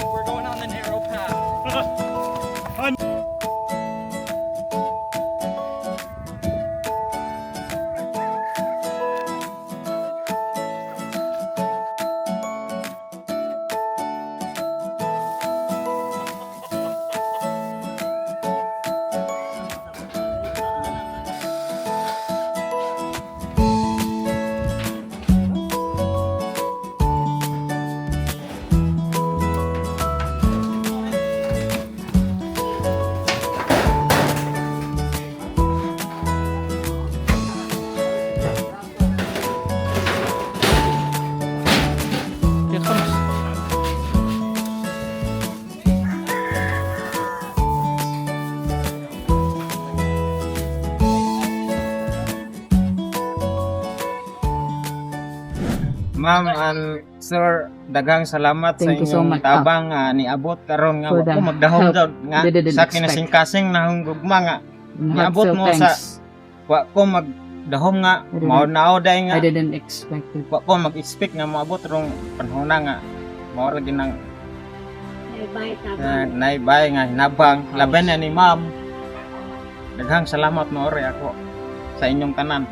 We're going on the narrow path. Here comes. Ma'am and sir, daghang salamat Thank you sa so inyong much. tabang nga niabot karon nga For wa the ko magdahom help jud nga they didn't sa expect. kinasing-kasing nahong gugma nga niabot Heartfelt mo thanks. wa ko magdahom nga I didn't- mao day nga I didn't expect it. wa ko mag-expect nga maabot rong panahon nga mao ra ginang naibay nga hinabang laban na ni ma'am. Daghang salamat mo ori ako sa inyong tanan.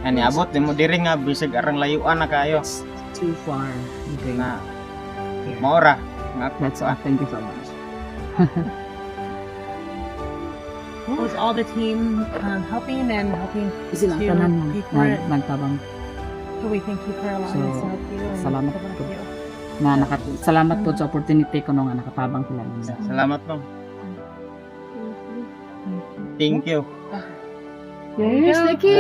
Ani abot di mo diri nga bisig arang layuan na kayo Too far. Okay. na mao ra nga ako That's all. Thank you so much. What was all the team helping and helping Sila to tanan before it? nagtabang So we thank you for allowing us So, to help you. and salamat to help po. you. nga salamat po sa opportunity ko nga nakatabang sila. salamat mo. Thank you. Yes, Nikki!